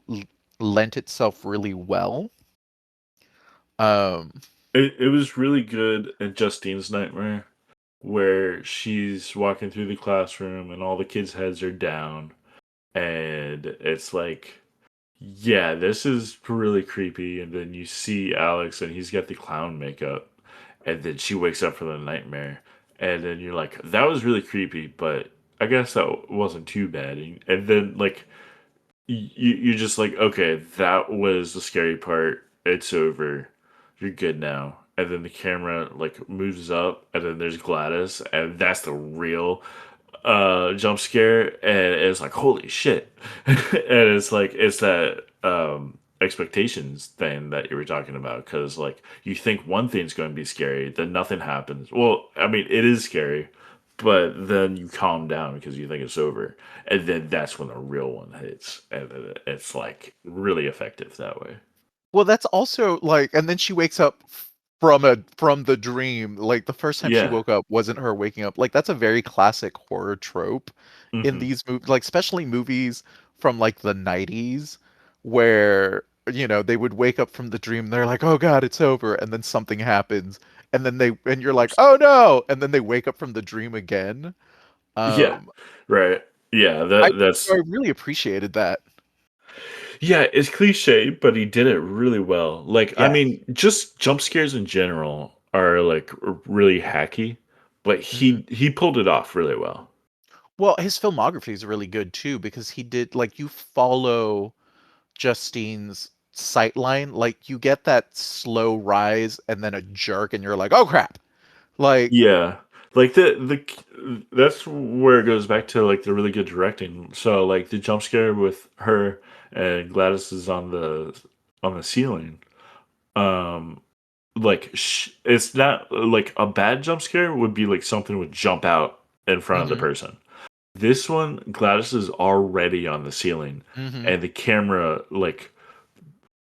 lent itself really well. Um It was really good in Justine's nightmare, where she's walking through the classroom and all the kids' heads are down, and it's like, yeah, this is really creepy. And then you see Alex, and he's got the clown makeup, and then she wakes up from the nightmare, and then you're like, that was really creepy, but I guess that wasn't too bad. And then like you're just like, okay, that was the scary part. It's over. You're good now. And then the camera like moves up, and then there's Gladys, and that's the real jump scare, and it's like holy shit. And it's that expectations thing that you were talking about, because like you think one thing's going to be scary, then nothing happens. Well, I mean, it is scary, but then you calm down because you think it's over, and then that's when the real one hits, and then it's like really effective that way. well, that's also like, and then she wakes up from the dream. Like the first time she Yeah. woke up wasn't her waking up. Like that's a very classic horror trope in Hmm. these movies, like especially movies from like the 90s where they would wake up from the dream and they're like, "Oh God, it's over," and then something happens, and then and you're like, "Oh no," and then they wake up from the dream again. Yeah. Um, Right. Yeah. I That's I really appreciated that. Yeah, it's cliche, but he did it really well. Like, I Yes. mean, just jump scares in general are like really hacky, but he pulled it off really well. Well, his filmography is really good too because he did like you follow Justine's sightline, like you get that slow rise and then a jerk and you're like, "Oh crap." Like, Yeah, like that's where it goes back to like the really good directing. So like the jump scare with her and Gladys is on the ceiling. Um, like it's not like a bad jump scare would be like something would jump out in front of the mhm, person. This one, Gladys is already on the ceiling, mhm. and the camera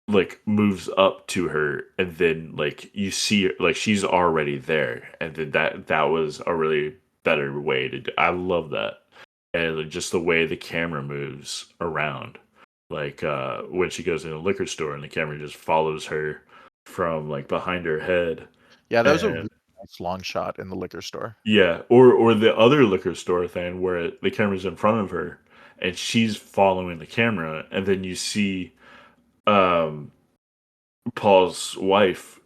like moves up to her, and then like you see her, like she's already there, and then that was a really better way to do. I love that, and like, just the way the camera moves around, like when she goes in a liquor store and the camera just follows her from like behind her head, Yeah, that was a and really nice long shot in the liquor store. yeah, or the other liquor store thing where the camera's in front of her and she's following the camera, and then you see um Paul's wife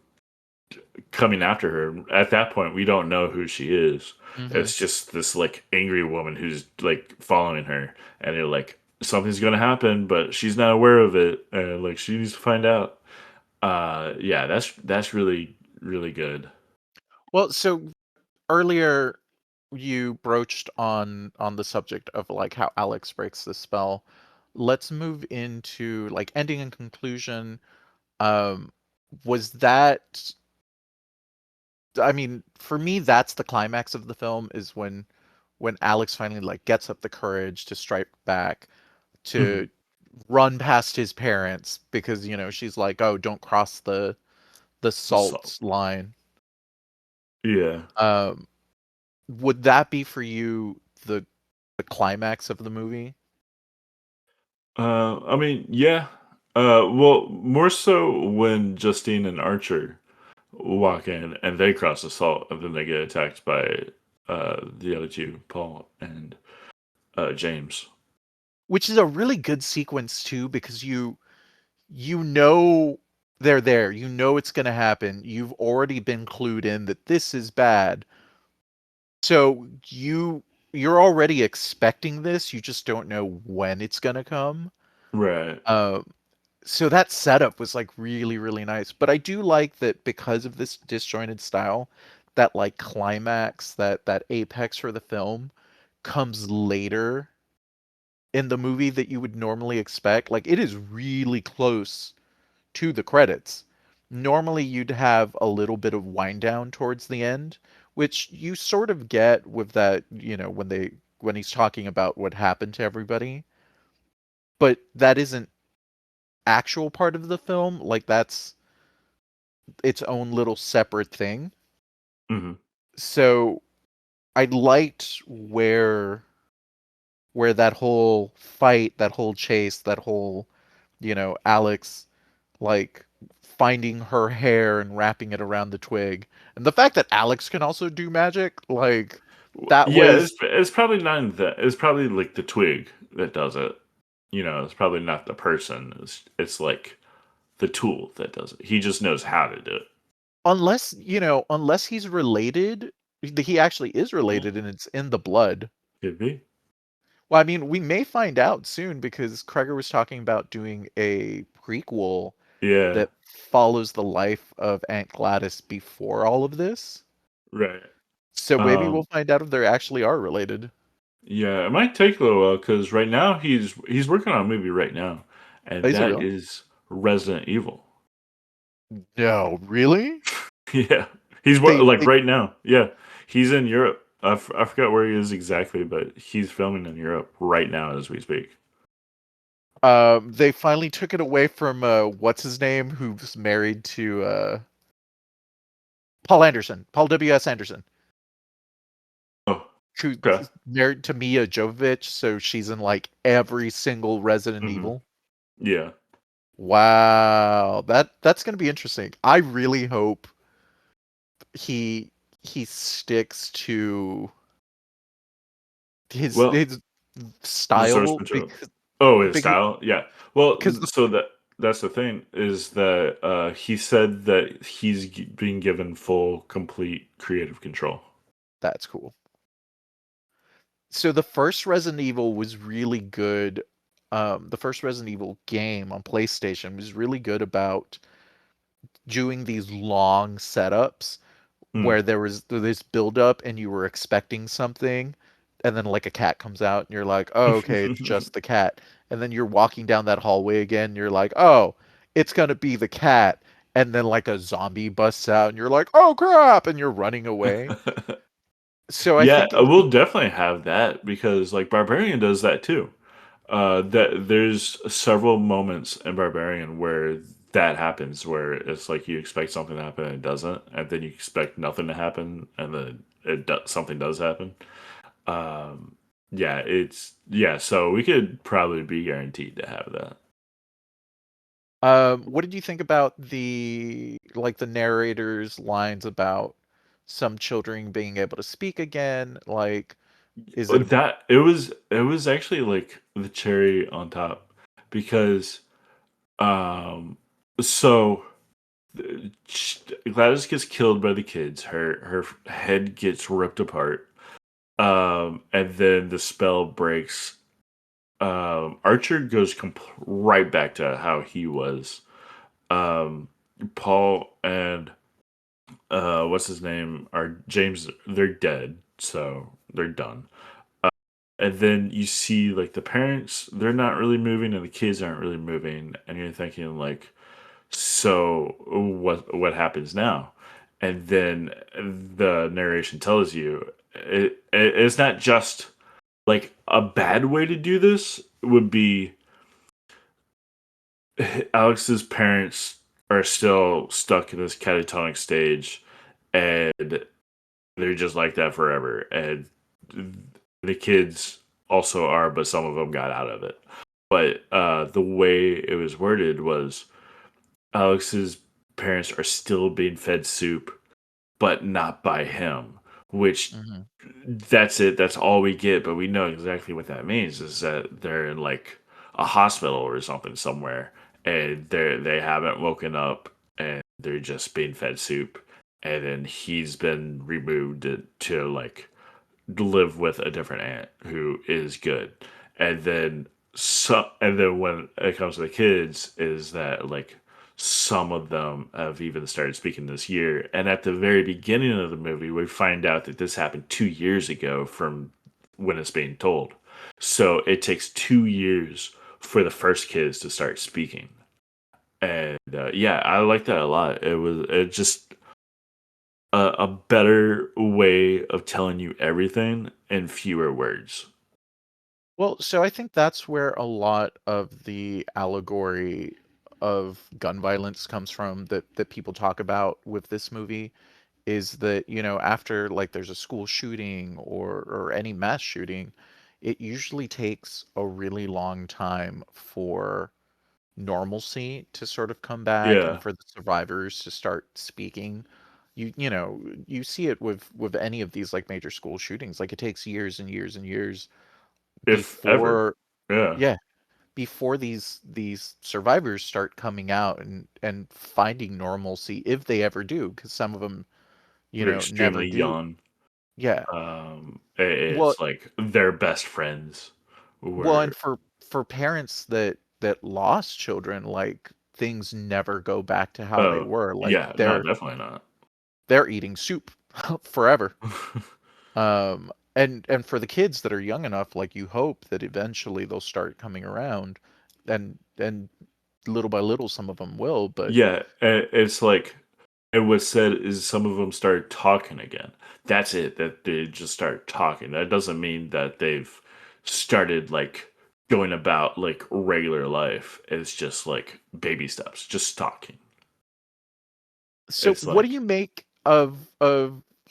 coming after her. At that point, we don't know who she is. Mhm. It's just this like angry woman who's like following her, and they're like, something's gonna happen, but she's not aware of it, and like she needs to find out. Yeah, that's really good. Well, so earlier you broached on the subject of like how Alex breaks the spell. Let's move into like ending and conclusion. Um, was that I mean, for me, that's the climax of the film is when Alex finally like gets up the courage to strike back, Hmm. to run past his parents because she's like, "Oh, don't cross the So salt line." yeah. Um, would that be for you the climax of the movie? I mean, yeah. Well, more so when Justine and Archer walk in and they cross the salt, and then they get attacked by the other two, Paul and James. Which is a really good sequence too because you know they're there. You know it's going to happen. You've already been clued in that this is bad. So you're already expecting this. You just don't know when it's going to come. Right. Uh, so that setup was like really, really nice. But I do like that because of this disjointed style, that like climax, that apex for the film comes later in the movie that you would normally expect. Like it is really close to the credits. Normally you'd have a little bit of wind down towards the end, which you sort of get with that, when he's talking about what happened to everybody, but that isn't actual part of the film. Like that's its own little separate thing. Hmm. So I liked where that whole fight, that whole chase, that whole, Alex like finding her hair and wrapping it around the twig. And the fact that Alex can also do magic, like that Yeah, was it's probably not that. It's probably like the twig that does it. You know, it's probably not the person. It's like the tool that does it. He just knows how to do it. unless he's related, he actually is Mm, related and it's in the blood. could be. Well, I mean, we may find out soon because Cregger was talking about doing a prequel Yeah. that follows the life of Aunt Gladys before all of this. Right. So maybe we'll Um. find out if they actually are related. Yeah, it might take a little while because right now he's working on a movie right now, and Is it that really? is Resident Evil. No, really? Yeah, They like they right now. Yeah, he's in Europe. I forgot where he is exactly, but he's filming in Europe right now as we speak. they finally took it away from what's his name, who's married to Paul Anderson, Paul W.S. Anderson, Oh, who's okay. married to Mia Jovovich, so she's in like every single Resident Hmm. Evil. Yeah. Wow, that's gonna be interesting. I really hope he he sticks to Well, his the source style material. Oh, his because style. Yeah. Well, because so that's the thing is that he said that being given full, complete creative control. that's cool. So the first Resident Evil was really good. The first Resident Evil game on PlayStation was really good about doing these long setups Mm. where there was this build up and you were expecting something, and then like a cat comes out and you're like, oh, okay, it's just the cat. And then you're walking down that hallway again, and you're like, oh, it's gonna be the cat. And then like a zombie busts out and you're like, oh crap, and you're running away. So I Yeah, think it would be we'll definitely have that because like Barbarian does that too. That there's several moments in Barbarian where that happens, where it's like you expect something to happen and it doesn't, and then you expect nothing to happen and then something does happen. Um, yeah, yeah. So we could probably be guaranteed to have that. What did you think about the narrator's lines about some children being able to speak again? Like, is it a That it was actually like the cherry on top because um so Gladys gets killed by the kids. Her head gets ripped apart. And then the spell breaks. Archer goes right back to how he was. Um, Paul and what's his name are James. They're dead, so they're done. And then you see like the parents, they're not really moving, and the kids aren't really moving, and you're thinking like, so what happens now? And then the narration tells you it's not just like a bad way to do this would be Alex's parents are still stuck in this catatonic stage and they're just like that forever, and the kids also are, but some of them got out of it. But the way it was worded was Alex's parents are still being fed soup, but not by him. Which Mhm. that's it. That's all we get. But we know exactly what that means is that they're in like a hospital or something somewhere, and they haven't woken up, and they're just being fed soup, and then he's been removed to like live with a different aunt who is good, and then and then when it comes to the kids, is that like some of them have even started speaking this year, and at the very beginning of the movie we find out that this happened 2 years ago from when it's being told, so it takes 2 years for the first kids to start speaking. And yeah, I like that a lot. It just a better way of telling you everything in fewer words. Well, so I think that's where a lot of the allegory of gun violence comes from that people talk about with this movie is that, after like there's a school shooting or any mass shooting, it usually takes a really long time for normalcy to sort of come back and Yeah. for the survivors to start speaking. You see it with any of these like major school shootings. Like it takes years and years and years If ever. before, Yeah. yeah, before these survivors start coming out and finding normalcy, if they ever do, because some of them, They're never extremely do. young. Yeah. Well, It's like their best friends and were. for parents that lost children, like things never go back to how they Oh, were. Like yeah, no, they're definitely not. they're eating soup forever. And for the kids that are young enough, like you hope that eventually they'll start coming around, and little by little some of them will, but Yeah, it's like it was said is some of them started talking again. That's it, that they just start talking. That doesn't mean that they've started like going about like regular life. It's just like baby steps, just talking. so It's what do you like, make of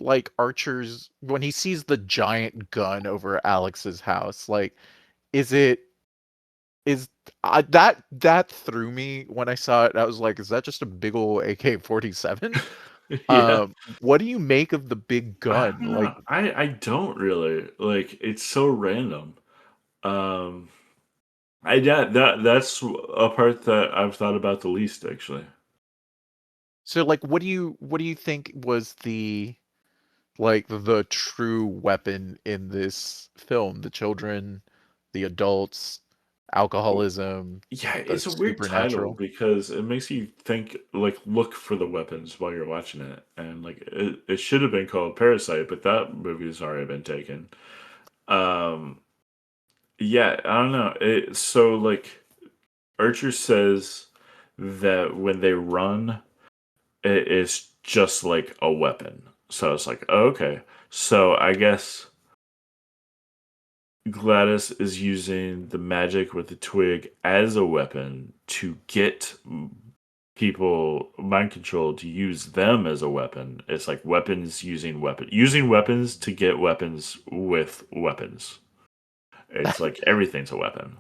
like Archer's when he sees the giant gun over Alex's house? Like, is it is that threw me when I saw it. I was like, is that just a big old AK-47? yeah. What do you make of the big I gun? don't Like, know. I don't really like. It's so random. Um, I yeah, that's a part that I've thought about the least actually. so like what do you think was the true weapon in this film? The children, the adults, alcoholism, Yeah, the it's a weird title supernatural. because it makes you think, like, look for the weapons while you're watching it, and like it should have been called Parasite, but that movie's already been taken. Um, yeah, I don't know. So like Archer says that when they run, it is just like a weapon. So it's like, oh, okay. So I guess Gladys is using the magic with the twig as a weapon to get people mind control to use them as a weapon. It's like weapons using weapons to get weapons with weapons. It's like everything's a weapon.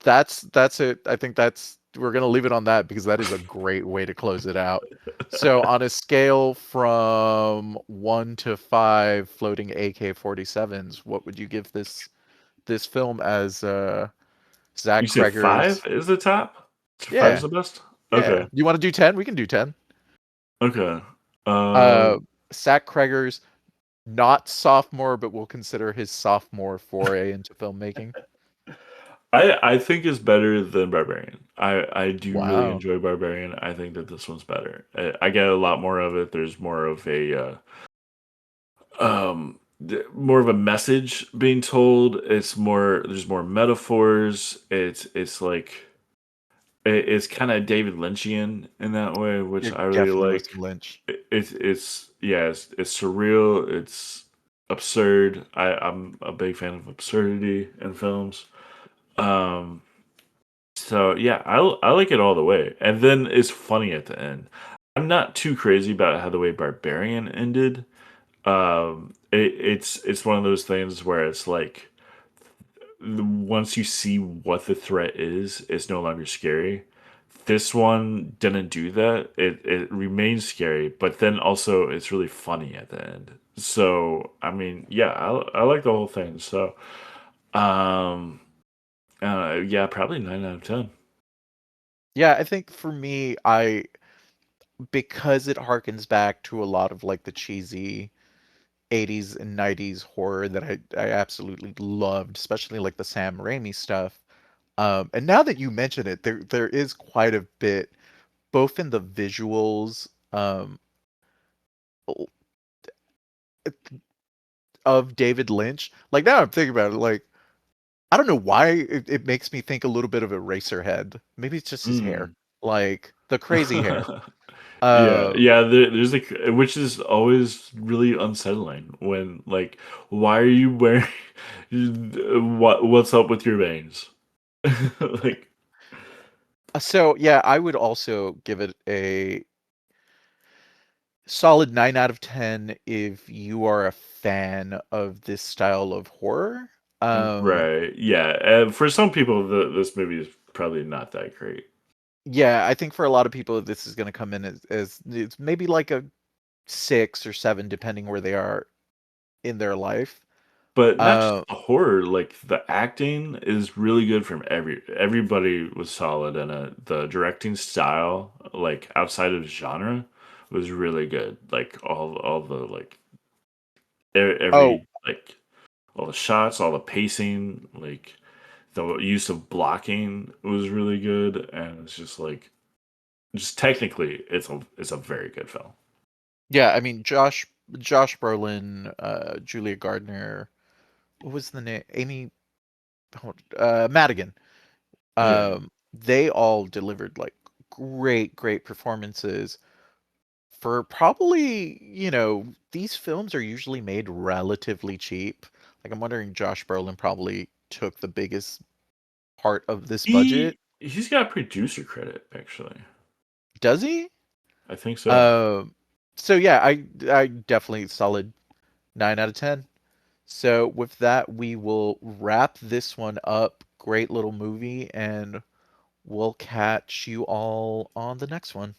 That's it. I think that's we're gonna leave it on that because that is a great way to close it out. So on a scale from 1 to 5 floating AK-47s, what would you give this film as Zack You said Cregger's? five is the top? Five is Yeah, the best? yeah. Okay. You want to do 10? We can do 10. Okay. Uh, Um Zack Cregger's not sophomore, but we'll consider his sophomore foray into filmmaking. I think is better than Barbarian. I do really Wow. enjoy Barbarian. I think that this one's better. I get a lot more of it. There's more of a more of a message being told. It's more there's more metaphors. It's like it's kind of David Lynchian in that way, which You're I really definitely with like. some Lynch. It's yeah, it's surreal. It's absurd. I'm a big fan of absurdity in films. Um, so yeah, I like it all the way, and then it's funny at the end. I'm not too crazy about how the way Barbarian ended. It's one of those things where it's like once you see what the threat is, it's no longer scary. This one didn't do that. It remains scary, but then also it's really funny at the end. So I mean, yeah, I like the whole thing. So um, yeah, probably 9 out of 10. Yeah, I think for me, I because it harkens back to a lot of like the cheesy 80s and 90s horror that I absolutely loved, especially like the Sam Raimi stuff. And now that you mention it, there is quite a bit, both in the visuals, of David Lynch. Like now I'm thinking about it, like I don't know why it makes me think a little bit of Eraserhead. Maybe it's just his hair, Mm. like the crazy hair. Yeah, Uh, yeah. There's like, which is always really unsettling when like, why are you wearing? What's up with your veins? Like, so yeah, I would also give it a solid 9 out of 10 if you are a fan of this style of horror. right? Yeah. For some people, this movie is probably not that great. Yeah, I think for a lot of people, this is going to come in as it's maybe like a 6 or 7, depending where they are in their life. But not just Uh, the horror, like the acting is really good from everybody was solid in it. The directing style, like outside of genre, was really good. Like all the like oh, every like all the shots, all the pacing, like the use of blocking was really good, and it's just like just technically it's a very good film. yeah, I mean Josh Brolin, Julia Gardner, what was the name? Amy Madigan. Yeah. They all delivered like great performances for probably, these films are usually made relatively cheap. Like I'm wondering Josh Brolin probably took the biggest part of this budget. He's got producer credit actually. Does he? I think so. Um, so yeah, I definitely solid 9 out of 10. So with that, we will wrap this one up. Great little movie, and we'll catch you all on the next one.